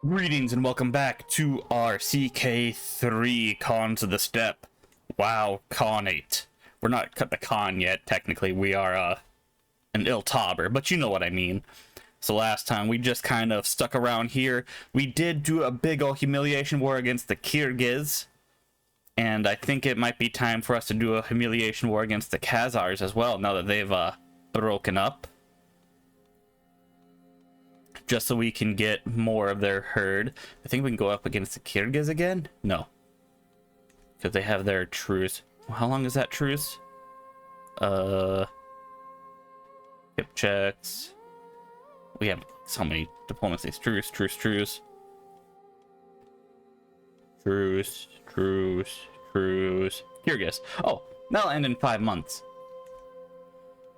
Greetings and welcome back to our CK3 Cons of the Steppe. Wow, Khanate. We're not cut the Khan yet, technically. We are an Iltauber, but you know what I mean. So last time we just kind of stuck around here. We did do a big old humiliation war against the Kyrgyz. And I think it might be time for us to do a humiliation war against the Khazars as well, now that they've broken up. Just so we can get more of their herd. I think we can go up against the Kyrgyz again? No. Because they have their truce. How long is that truce? Hip checks. We have so many diplomacies. Truce. Truce. Kyrgyz. Oh, that'll end in 5 months.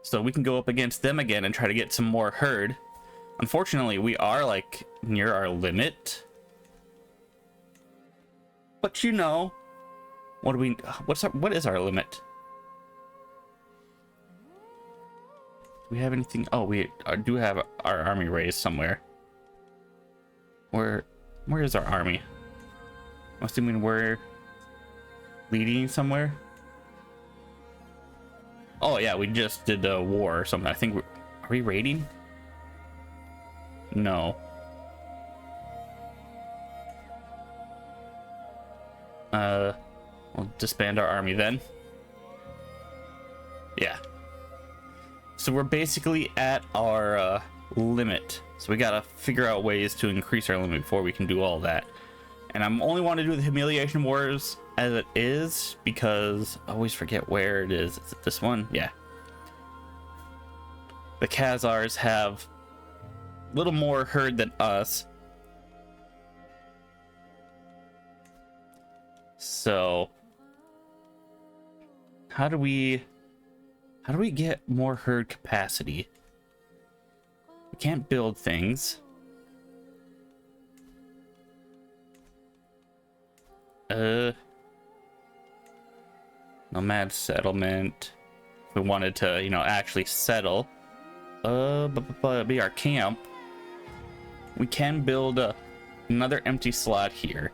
So we can go up against them again and try to get some more herd. Unfortunately, we are like near our limit. But you know, what is our limit? Do we have anything? Oh, we do have our army raised somewhere. Where is our army? I'm assuming we're leading somewhere. Oh yeah, we just did a war or something. I think are we raiding? No. We'll disband our army then. Yeah. So we're basically at our limit. So we gotta figure out ways to increase our limit before we can do all that. And I'm only want to do the humiliation wars as it is because I always forget where it is. Is it this one? Yeah. The Khazars have little more herd than us, so how do we get more herd capacity? We can't build things. Nomad settlement. If we wanted to, you know, actually settle, be our camp. We can build another empty slot here.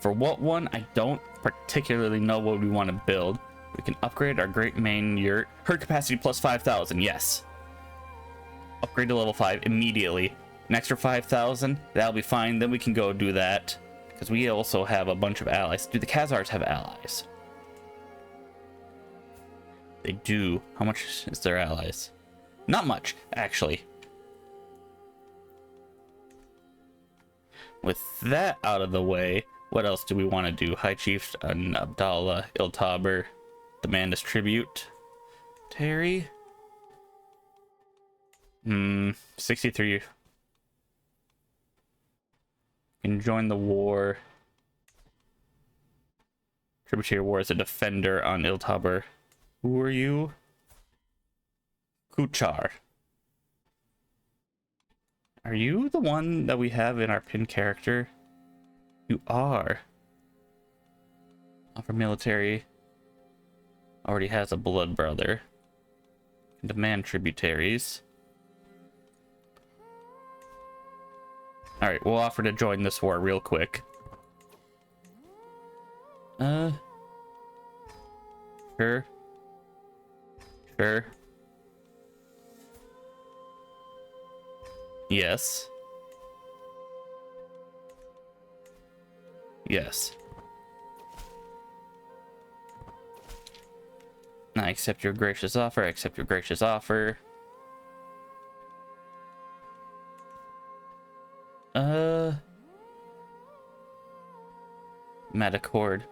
For what one, I don't particularly know what we want to build. We can upgrade our great main yurt. Herd capacity plus 5,000, yes. Upgrade to level 5 immediately. An extra 5,000, that'll be fine. Then we can go do that. Because we also have a bunch of allies. Do the Khazars have allies? They do. How much is their allies? Not much, actually. With that out of the way, what else do we want to do? High Chief and Abdallah Iltauber demand as tribute. Terry? 63. Can join the war. Tributary war as a defender on Iltauber. Who are you? Kuchar. Are you the one that we have in our pin character? You are. Offer military. Already has a blood brother. Can demand tributaries. Alright, we'll offer to join this war real quick. Sure. Yes. I accept your gracious offer. Medic Horde.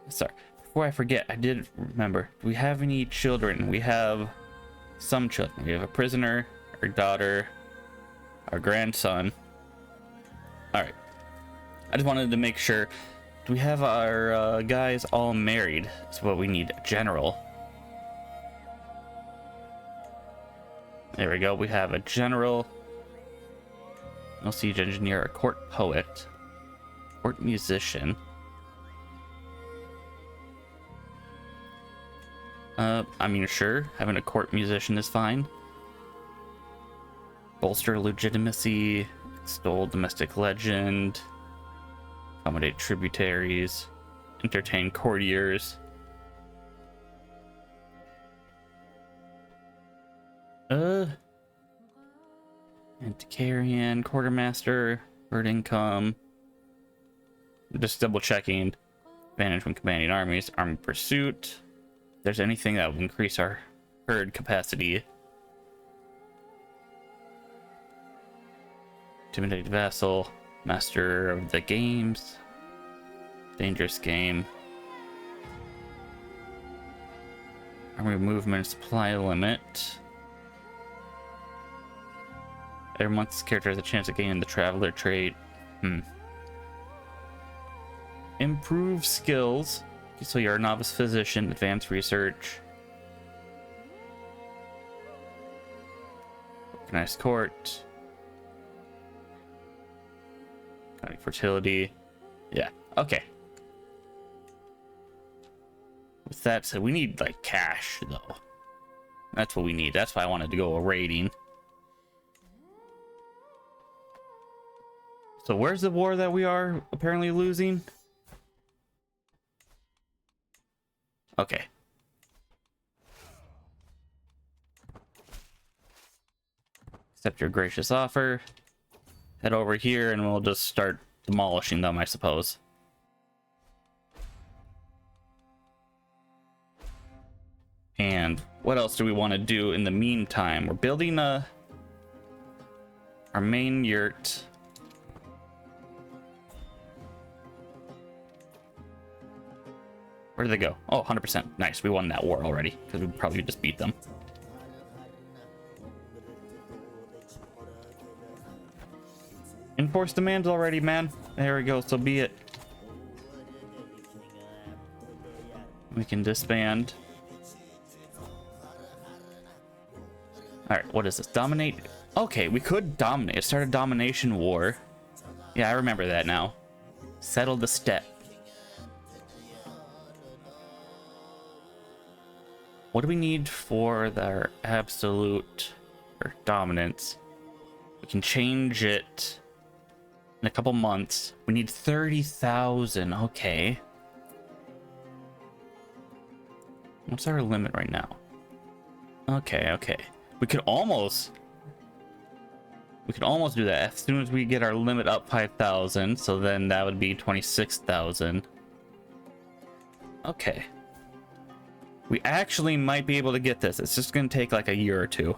Sorry. Before I forget, I did remember. Do we have any children? We have some children. We have a prisoner, our daughter, our grandson. Alright. I just wanted to make sure. Do we have our guys all married? That's what we need. A general. There we go. We have a general. No siege engineer. A court poet. Court musician. I mean, sure. Having a court musician is fine. Bolster legitimacy, Extol domestic legend. Accommodate tributaries. Entertain courtiers. Antiquarian, quartermaster, herd income. Just double checking. Advantage when commanding armies. Army pursuit. If there's anything that will increase our herd capacity. Intimidate vassal. Master of the games. Dangerous game. Army movement supply limit. Every month this character has a chance of gaining the traveler trait. Improve skills. So you're a novice physician, advanced research. Organized court. Fertility. Yeah, okay. With that said, we need like cash though. That's what we need. That's why I wanted to go a raiding. So where's the war that we are apparently losing? Okay. Accept your gracious offer. Head over here and we'll just start demolishing them, I suppose. And what else do we want to do in the meantime? We're building our main yurt. Where did they go? Oh, 100%. Nice. We won that war already because we probably just beat them. Enforce demands already, man. There we go. So be it. We can disband. All right. What is this? Dominate. Okay, we could dominate. Start a domination war. Yeah, I remember that now. Settle the steppe. What do we need for their absolute or dominance? We can change it in a couple months. We need 30,000. Okay. What's our limit right now? Okay, okay. We could almost do that as soon as we get our limit up 5,000. So then that would be 26,000. Okay. We actually might be able to get this. It's just going to take like a year or two.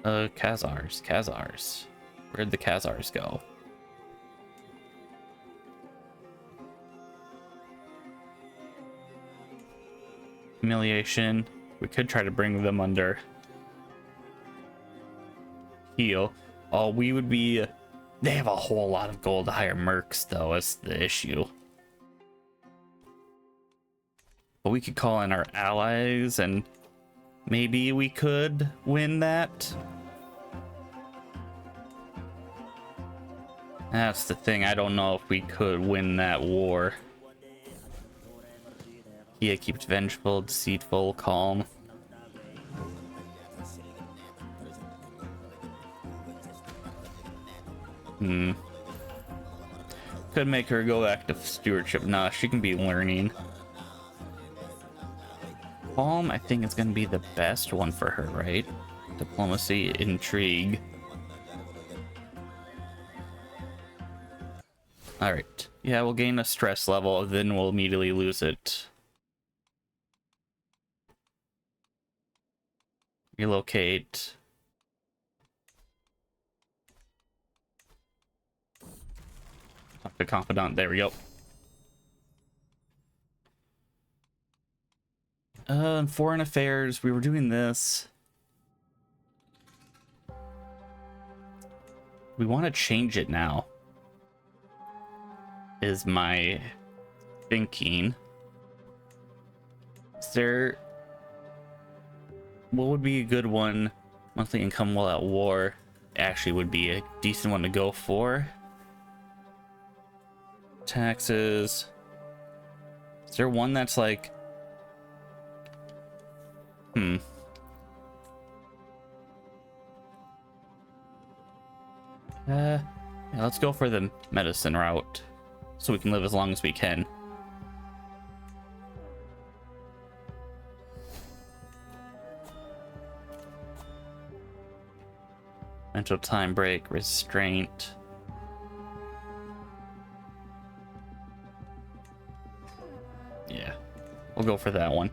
Khazars. Where'd the Khazars go? Humiliation. We could try to bring them under heel. Oh, we would be... They have a whole lot of gold to hire mercs, though. That's the issue. But we could call in our allies, and maybe we could win that. That's the thing. I don't know if we could win that war. Yeah, keeps vengeful, deceitful, calm. Could make her go active stewardship. Nah, she can be learning. Calm, I think, is going to be the best one for her, right? Diplomacy, intrigue. Alright. Yeah, we'll gain a stress level, then we'll immediately lose it. Relocate. The confidant, there we go. Foreign affairs, we were doing this. We want to change it now, is my thinking. Is there... What would be a good one? Monthly income while at war actually would be a decent one to go for. Taxes. Is there one that's like... Yeah, let's go for the medicine route so we can live as long as we can. Mental time break, restraint. Yeah, we'll go for that one.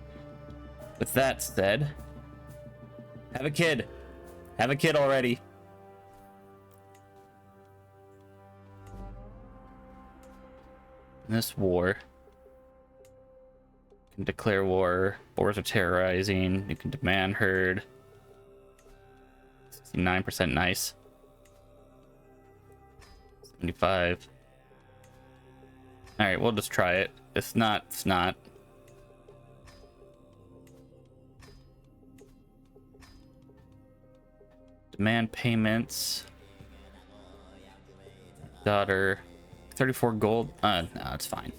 With that said, have a kid. Have a kid already. This war. You can declare war. Boars are terrorizing. You can demand herd. 69% nice. 75. Alright, we'll just try it. If not, it's not. Demand payments. Daughter. 34 gold. No, it's fine.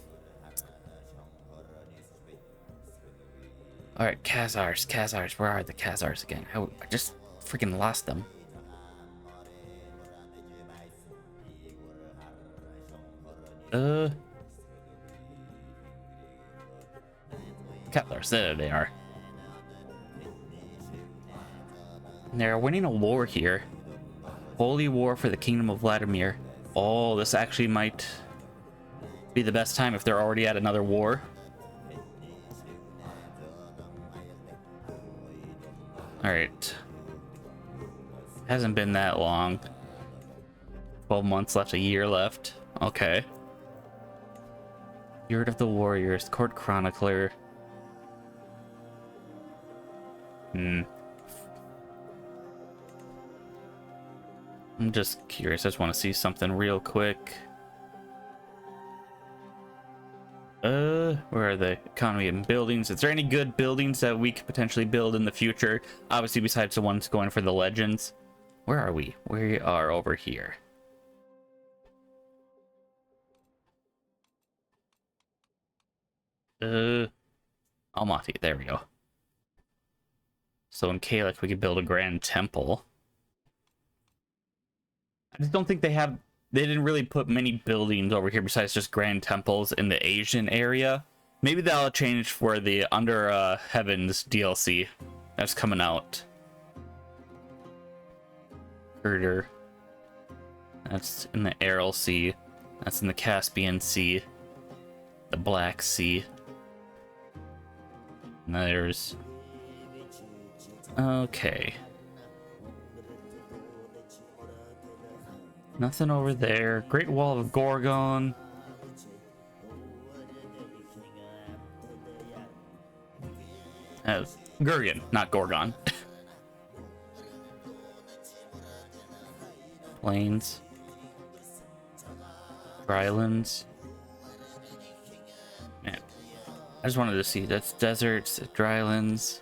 Alright, Khazars. Where are the Khazars again? I just freaking lost them. Ketlers, there they are. They're winning a war here. Holy war for the Kingdom of Vladimir. Oh, this actually might be the best time if they're already at another war. Alright. Hasn't been that long. 12 months left, a year left. Okay. Spirit of the Warriors, Court Chronicler. I'm just curious. I just want to see something real quick. Where are the economy and buildings? Is there any good buildings that we could potentially build in the future? Obviously, besides the ones going for the legends. Where are we? We are over here. Almaty. There we go. So in Kalek, we could build a grand temple. I just don't think they didn't really put many buildings over here besides just grand temples in the Asian area. Maybe that'll change for the Under Heavens DLC that's coming out. Herder. That's in the Aral Sea. That's in the Caspian Sea. The Black Sea. And there's... Okay. Nothing over there. Great Wall of Gorgon. Gurgan, not Gorgon. Plains. Drylands. Man, I just wanted to see. That's deserts, drylands.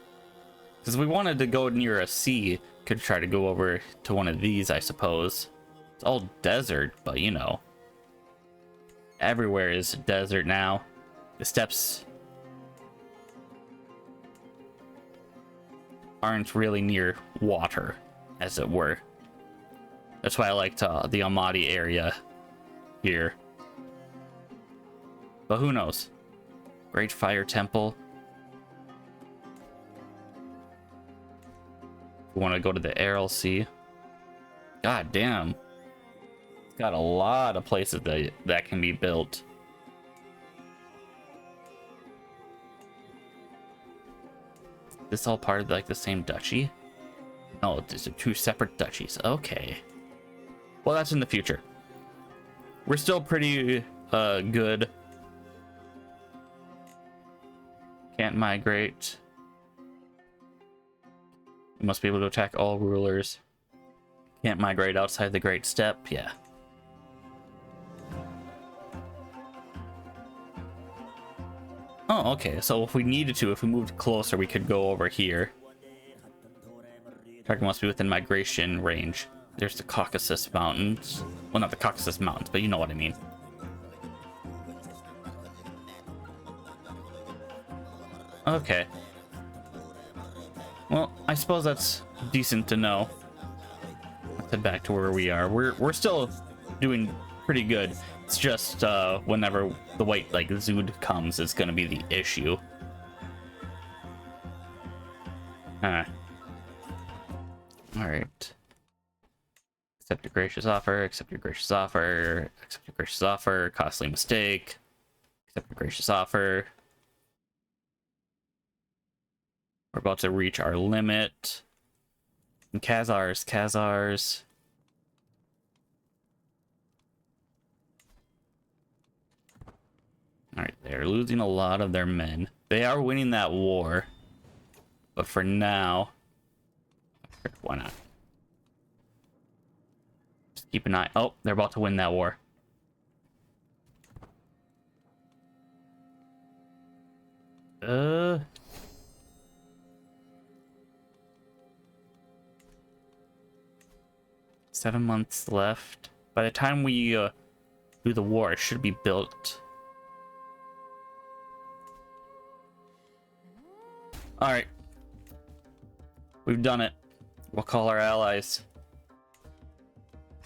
Because we wanted to go near a sea. Could try to go over to one of these, I suppose. It's all desert, but you know. Everywhere is desert now. The steppes aren't really near water, as it were. That's why I liked the Almaty area here. But who knows? Great Fire Temple. We want to go to the Aral Sea. God damn. It's got a lot of places that can be built. This all part of like the same duchy? No, these are two separate duchies. Okay. Well, that's in the future. We're still pretty good. Can't migrate. We must be able to attack all rulers. Can't migrate outside the Great Steppe. Yeah. Oh, okay. So if we needed to, if we moved closer, we could go over here. Target must be within migration range. There's the Caucasus Mountains. Well, not the Caucasus Mountains, but you know what I mean. Okay. Well, I suppose that's decent to know. head back to where we are. We're still doing pretty good. It's just whenever the white like Zood comes, it's gonna be the issue. All right. Accept your gracious offer. Accept your gracious offer. Accept your gracious offer. Costly mistake. Accept your gracious offer. We're about to reach our limit. And Khazars. Alright, they're losing a lot of their men. They are winning that war. But for now, why not? Just keep an eye. Oh, they're about to win that war. Seven months left. By the time we do the war, it should be built. All right, we've done it. We'll call our allies.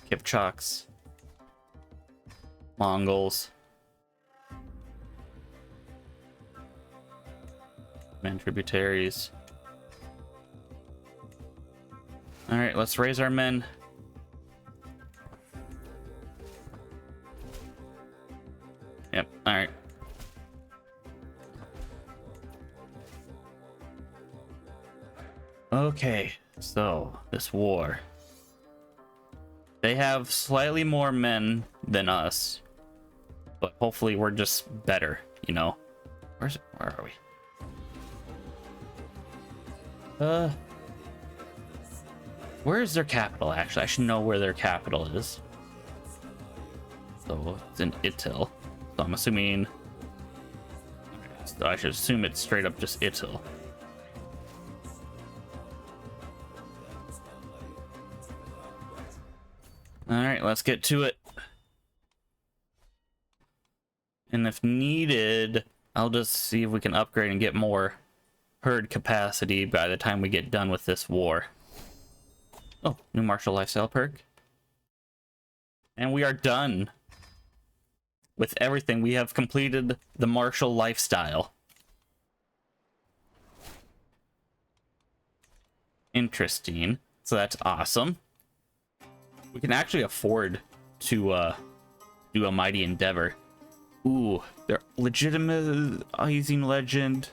Kipchaks, Mongols, men tributaries. All right, let's raise our men. Yep, all right. Okay, so this war. They have slightly more men than us, but hopefully we're just better, you know? Where are we? Where is their capital, actually? I should know where their capital is. So it's in Itil. So I'm assuming... So I should assume it's straight up just Itil. Alright, let's get to it. And if needed, I'll just see if we can upgrade and get more herd capacity by the time we get done with this war. Oh, new martial lifestyle perk. And we are done with everything. We have completed the martial lifestyle. Interesting. So that's awesome. We can actually afford to do a mighty endeavor. Ooh, they're legitimizing legend.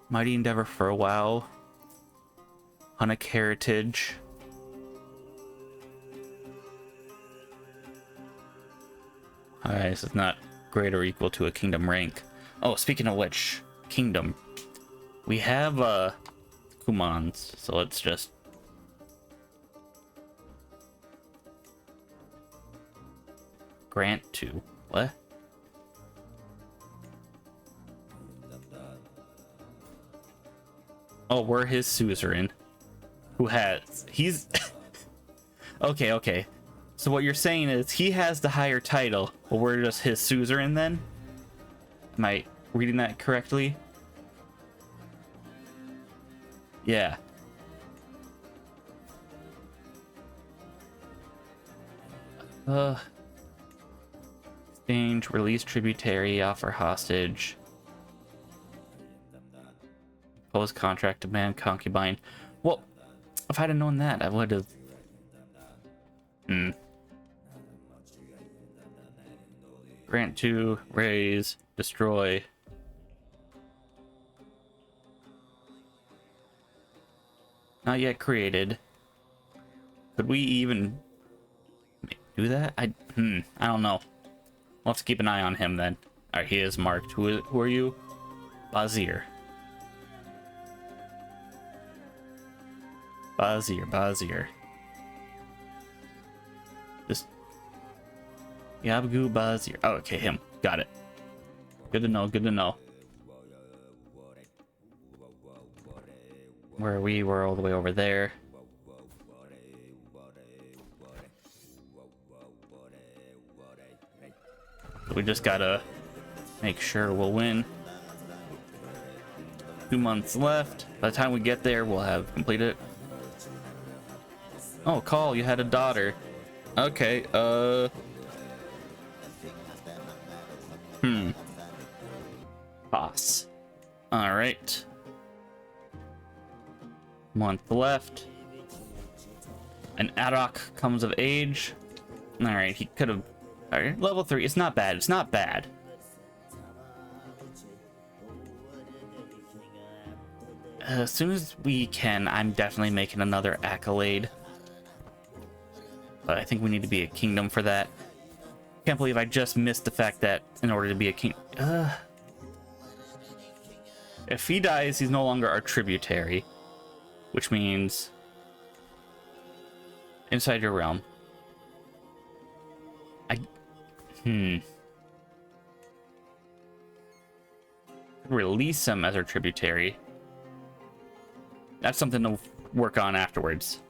Mighty endeavor for a while. Hunnic heritage. Alright, this is not greater or equal to a kingdom rank. Oh, speaking of which, kingdom. We have Kumans, so let's just grant to what? Oh, we're his suzerain. Who has he's okay. So what you're saying is he has the higher title, but we're just his suzerain then? Am I reading that correctly? Yeah. Exchange, release tributary, offer hostage. Post contract, demand concubine. Well, if I'd have known that, I would have. Grant to, raise, destroy. Not yet created. Could we even do that? I don't know. We'll have to keep an eye on him then. Alright, he is marked. Who are you? Bazir. Bazir. This Yabgu Bazir. Oh, okay, him. Got it. Good to know. Where are we? We're all the way over there. We just gotta make sure we'll win. 2 months left. By the time we get there, we'll have completed it. Oh, Call, you had a daughter. Okay, Pass. Alright. Month left. An Adok comes of age. Alright, he could have... Alright, level 3. It's not bad. It's not bad. As soon as we can, I'm definitely making another accolade. But I think we need to be a kingdom for that. Can't believe I just missed the fact that in order to be a king... If he dies, he's no longer our tributary. Which means... Inside your realm. Release him as our tributary. That's something to work on afterwards.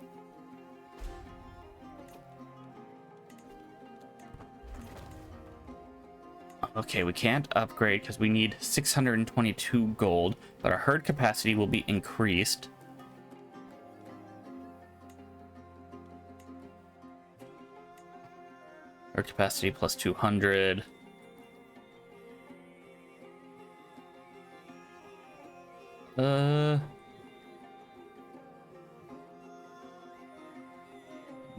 Okay, we can't upgrade because we need 622 gold, but our herd capacity will be increased. Herd capacity plus 200.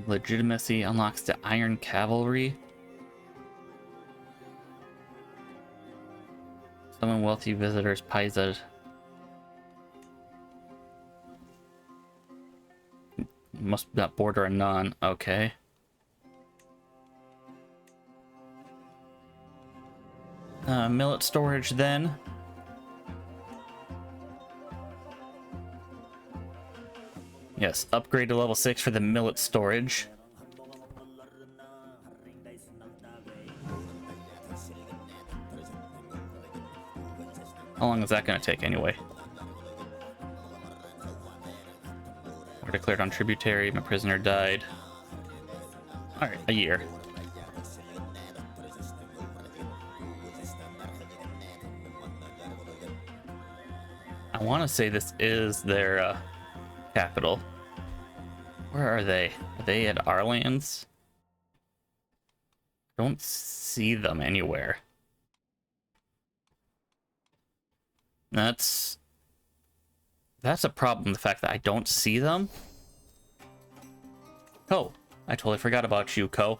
Legitimacy unlocks the Iron Cavalry. Summon wealthy visitors, Paisa. Must not border a none. Okay. Millet storage then. Yes, upgrade to level 6 for the millet storage. How long is that going to take anyway? We're declared on tributary. My prisoner died. Alright, a year. I want to say this is their capital. Where are they? Are they at our lands? I don't see them anywhere. That's a problem, the fact that I don't see them. Ko, I totally forgot about you, Ko.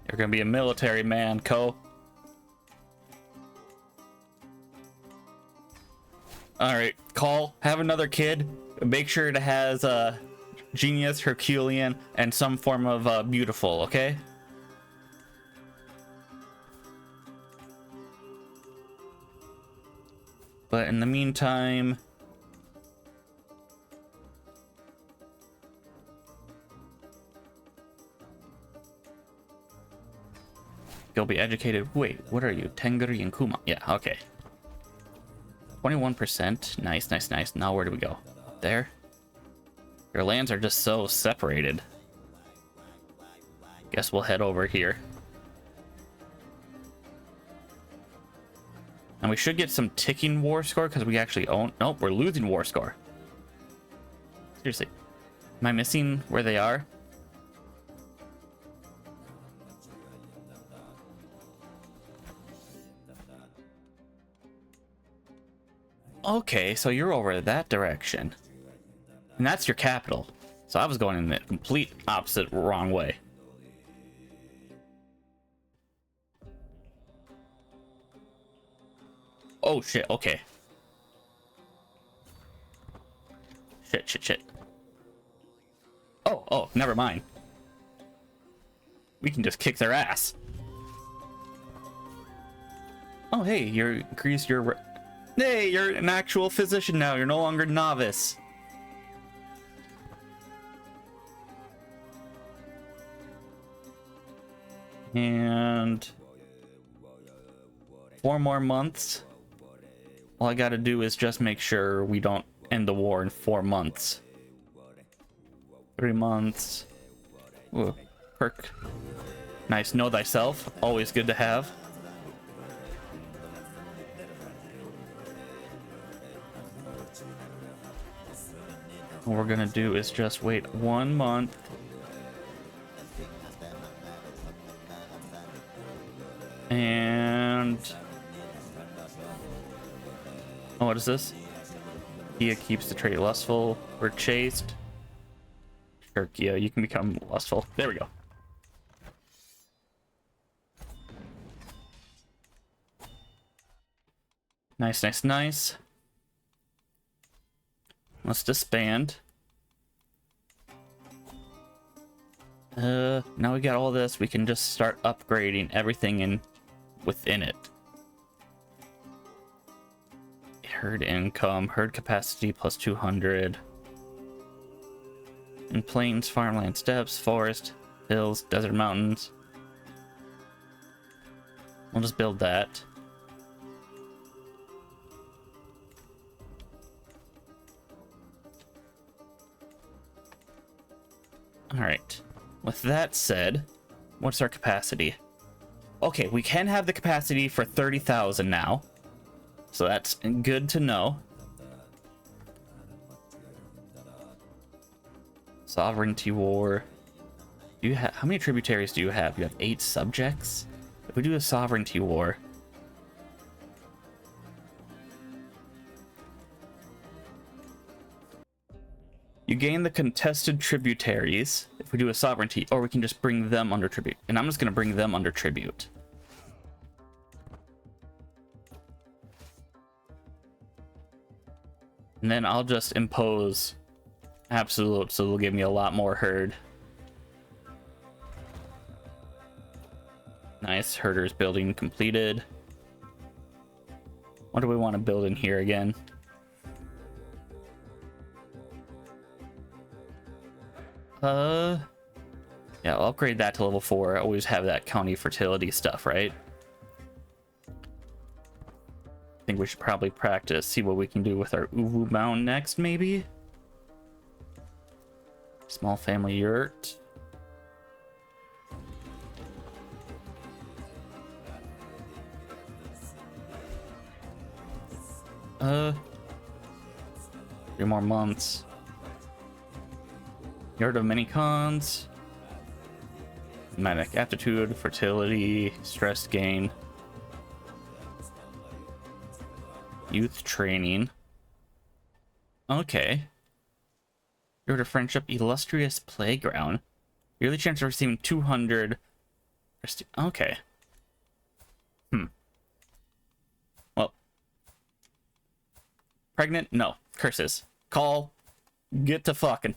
You're gonna be a military man, Ko. Alright, Call, have another kid. Make sure it has Genius, Herculean, and some form of beautiful, okay? But in the meantime... You'll be educated. Wait, what are you? Tengri and Kuma. Yeah, okay. 21%. Nice, nice, nice. Now where do we go? Up there? Your lands are just so separated. Guess we'll head over here. And we should get some ticking war score because we actually own... Nope, we're losing war score. Seriously. Am I missing where they are? Okay, so you're over that direction. And that's your capital. So I was going in the complete opposite wrong way. Oh shit, okay. Shit, shit, shit. Oh, never mind. We can just kick their ass. Oh, hey, you're increased your... Hey, you're an actual physician now. You're no longer novice. And 4 more months. All I gotta do is just make sure we don't end the war in 4 months. 3 months. Ooh, perk. Nice, know thyself. Always good to have. What we're gonna do is just wait 1 month. And oh, what is this? Kia keeps the trait lustful or chaste. Sure, Kia, you can become lustful. There we go. Nice, nice, nice. Let's disband. Now we got all this, we can just start upgrading everything within it. Herd income, herd capacity plus 200. In plains, farmland, steppes, forest, hills, desert, mountains. We'll just build that. Alright. With that said, what's our capacity? Okay, we can have the capacity for 30,000 now. So that's good to know. Sovereignty war. Do you have how many tributaries do you have? You have 8 subjects? If we do a sovereignty war. You gain the contested tributaries if we do a sovereignty, or we can just bring them under tribute. And I'm just gonna bring them under tribute. And then I'll just impose absolute, so they'll give me a lot more herd. Nice, herders building completed. What do we want to build in here again? Yeah, I'll upgrade that to level 4. I always have that county fertility stuff, right? I think we should probably practice, see what we can do with our Uwu Mound next, maybe? Small family yurt. Three more months. Yard of many cons. Manic aptitude, fertility, stress gain. Youth training. Okay. Yard of friendship, illustrious playground. Yearly chance of receiving 200. Okay. Well. Pregnant? No. Curses. Call. Get to fucking.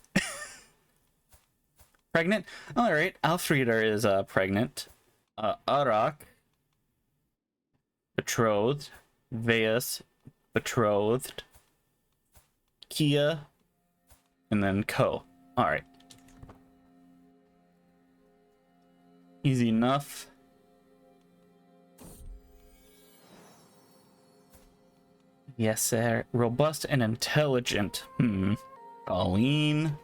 Pregnant? Alright. Alfreda is pregnant. Arak. Betrothed. Veus. Betrothed. Kia. And then Ko. Alright. Easy enough. Yes, sir. Robust and intelligent. Colleen.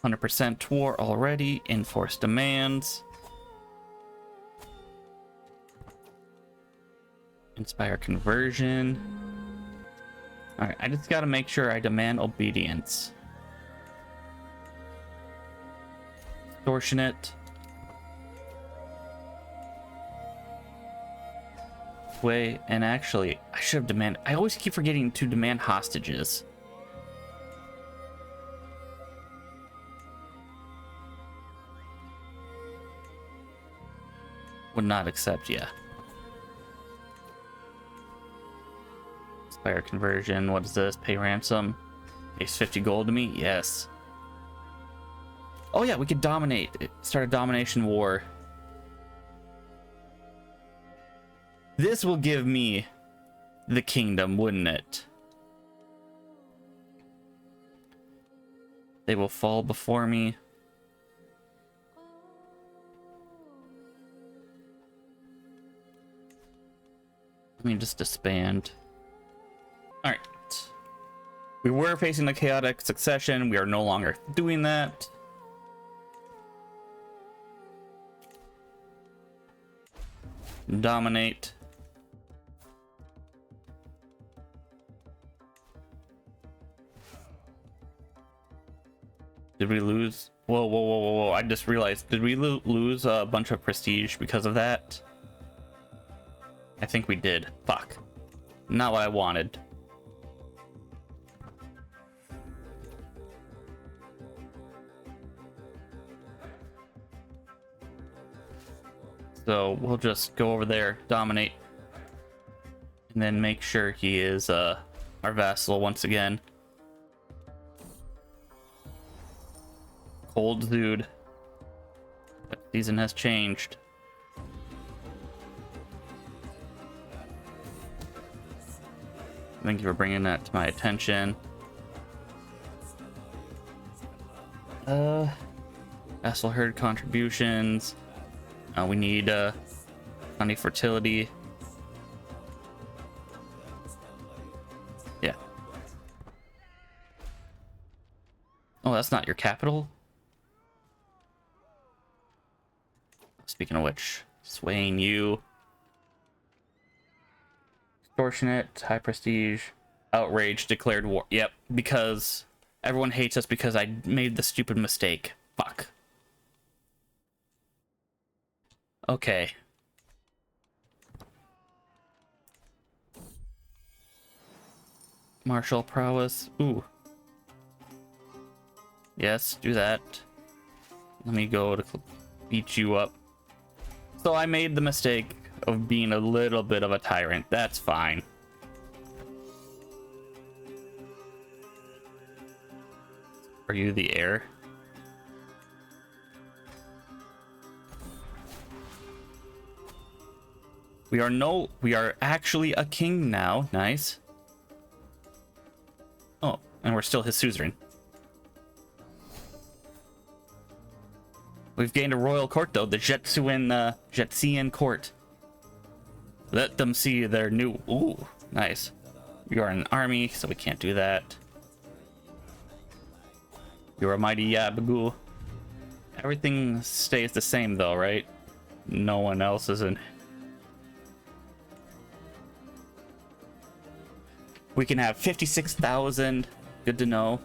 %% war already. Enforced demands. Inspire conversion. Alright, I just gotta make sure I demand obedience. Extortionate. Way, and actually, I should have demanded. I always keep forgetting to demand hostages. Would not accept, yeah. Inspire conversion. What is this? Pay ransom. Pays 50 gold to me? Yes. Oh yeah, we could dominate. Start a domination war. This will give me the kingdom, wouldn't it? They will fall before me. Let me just disband. Alright. We were facing the chaotic succession. We are no longer doing that. Dominate. Did we lose? Whoa, whoa, whoa, whoa, whoa. I just realized, did we lose a bunch of prestige because of that? I think we did. Fuck. Not what I wanted. So we'll just go over there, dominate, and then make sure he is our vassal once again. Cold dude. That season has changed. Thank you for bringing that to my attention. Vassal herd contributions. We need honey fertility. Yeah. Oh, that's not your capital? Speaking of which, swaying you. Extortionate, high prestige, outrage, declared war. Yep, because everyone hates us because I made the stupid mistake. Fuck. Okay. Martial prowess. Ooh. Yes, do that. Let me go to beat you up. So I made the mistake of being a little bit of a tyrant. That's fine. Are you the heir? We are actually a king now. Nice. Oh, and we're still his suzerain. We've gained a royal court though, the Jetsian court. Let them see their new. Ooh, nice. You are an army, so we can't do that. You're a mighty Yabagu. Everything stays the same though, right? No one else is in. We can have 56,000. Good to know.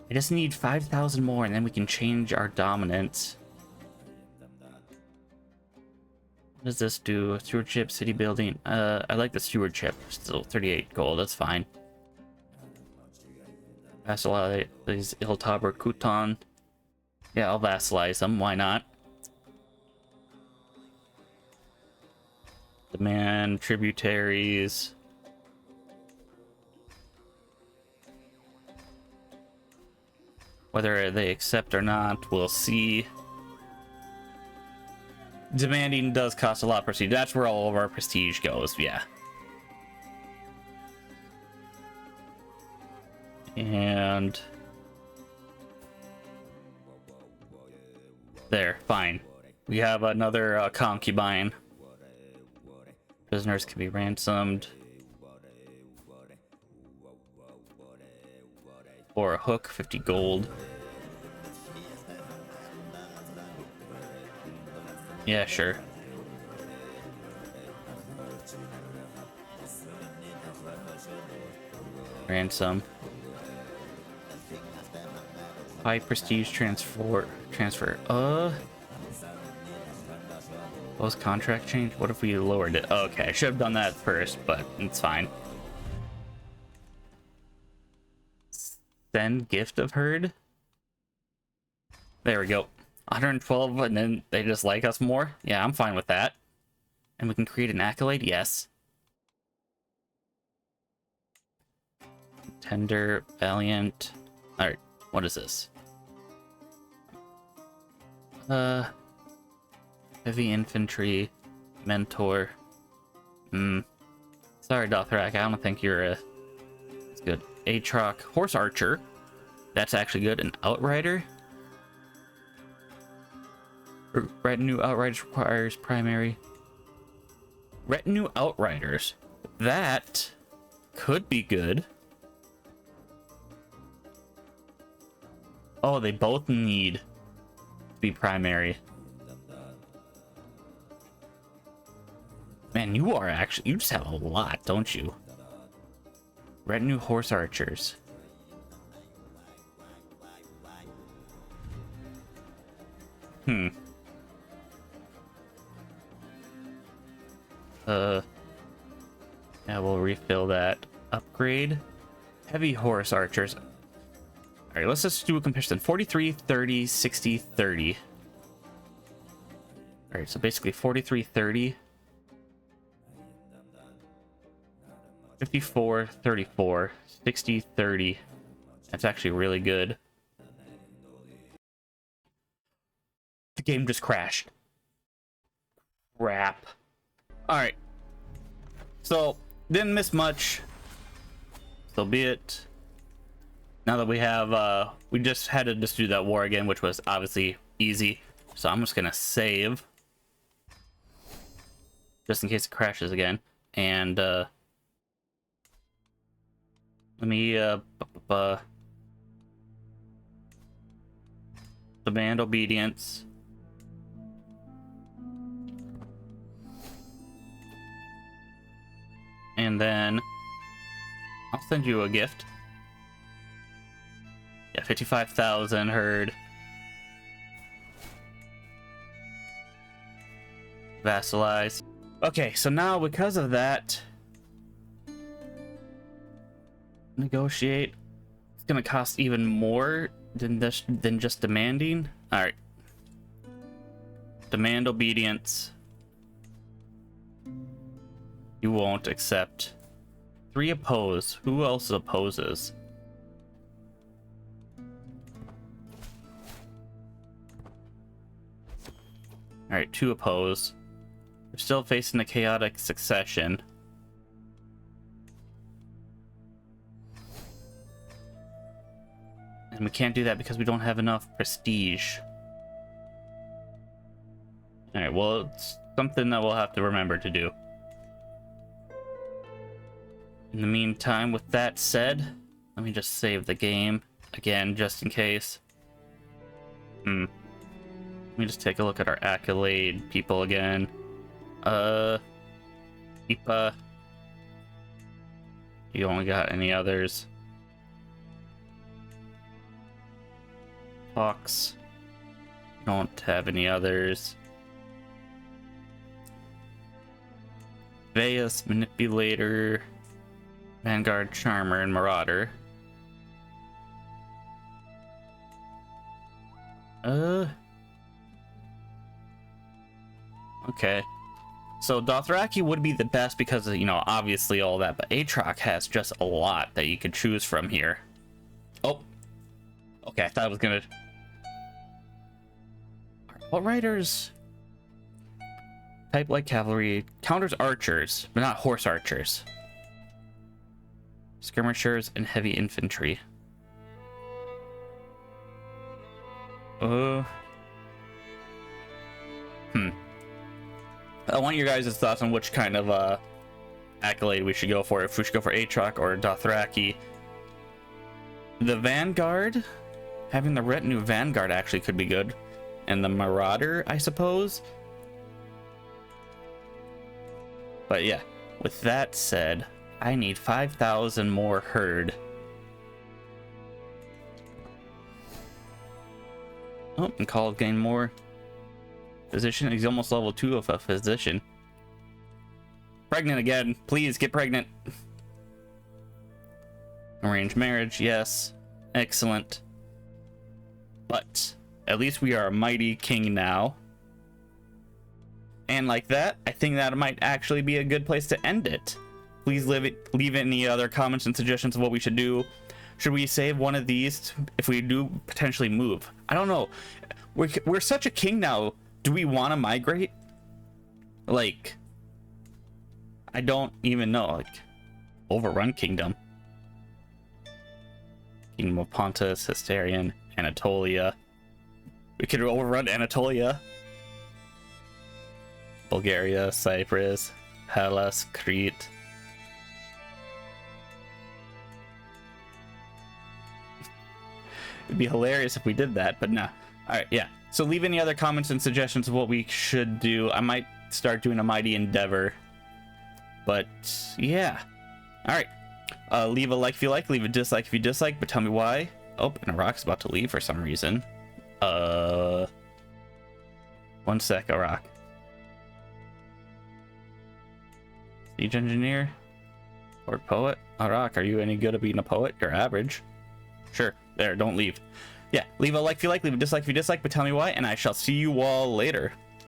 I just need 5,000 more and then we can change our dominance. What does this do? Stewardship, city building. I like the stewardship. Still 38 gold. That's fine. Vassalize Iltabar Kutan. Yeah, I'll vassalize them. Why not? Demand tributaries. Whether they accept or not, we'll see. Demanding does cost a lot of prestige. That's where all of our prestige goes, yeah. And there, fine. We have another concubine. Prisoners can be ransomed. Or a hook, 50 gold. Yeah, sure. Ransom. High prestige transfer. Post contract change? What if we lowered it? Okay, I should have done that first, but it's fine. Send gift of herd. There we go. 112, and then they just like us more. Yeah, I'm fine with that. And we can create an accolade. Yes. Tender, valiant. All right. What is this? Heavy infantry, mentor. Sorry, Dothrak. I don't think you're a. It's good. Aatroc, horse archer. That's actually good. An outrider. Retinue outriders requires primary. Retinue outriders. That could be good. Oh, they both need to be primary. Man, you are actually, you just have a lot, don't you? Retinue horse archers. Yeah, we'll refill that. Upgrade. Heavy horse archers. All right, let's just do a comparison. 43, 30, 60, 30. All right, so basically 43, 30. 54, 34, 60, 30. That's actually really good. The game just crashed. Crap. All right. So, didn't miss much. So be it. Now that we have, we just had to just do that war again, which was obviously easy. So I'm just gonna save. Just in case it crashes again. And, let me, demand obedience. And then I'll send you a gift. Yeah, 55,000 herd. Vassalize. Okay, so now because of that, negotiate. It's gonna cost even more than this, than just demanding. All right. Demand obedience. You won't accept. 3 oppose. Who else opposes? Alright, 2 oppose. We're still facing a chaotic succession. And we can't do that because we don't have enough prestige. Alright, well, it's something that we'll have to remember to do. In the meantime, with that said, let me just save the game again, just in case. Let me just take a look at our accolade people again. Ipa. You only got any others? Fox. Don't have any others. Veus, Manipulator. Vanguard, Charmer, and Marauder. Okay. So Dothraki would be the best because of, you know, obviously all that, but Aatrox has just a lot that you could choose from here. Oh. Okay, I thought I was gonna... What riders? Type like cavalry. Counters archers, but not horse archers. Skirmishers and heavy infantry. I want your guys' thoughts on which kind of accolade we should go for. If we should go for Aatrox or Dothraki. The Vanguard, having the retinue Vanguard actually could be good. And the Marauder, I suppose. But yeah, with that said, I need 5,000 more herd. Oh, and Call gain more. Physician, he's almost level 2 of a physician. Pregnant again, please get pregnant. Arranged marriage, yes. Excellent. But at least we are a mighty king now. And like that, I think that might actually be a good place to end it. Please leave any other comments and suggestions of what we should do. Should we save one of these if we do potentially move? I don't know. We're such a king now. Do we want to migrate? Like, I don't even know. Like, overrun kingdom. Kingdom of Pontus, Hysterian, Anatolia. We could overrun Anatolia. Bulgaria, Cyprus, Hellas, Crete. It'd be hilarious if we did that, but nah. Alright, yeah. So leave any other comments and suggestions of what we should do. I might start doing a mighty endeavor But yeah. All right. Leave a like if you like, leave a dislike if you dislike, but tell me why. Oh, and a rock's about to leave for some reason. 1 sec, a rock. Siege engineer or poet. A rock, are you any good at being a poet? You're average. Sure, there, don't leave. Yeah, leave a like if you like, leave a dislike if you dislike, but tell me why, and I shall see you all later.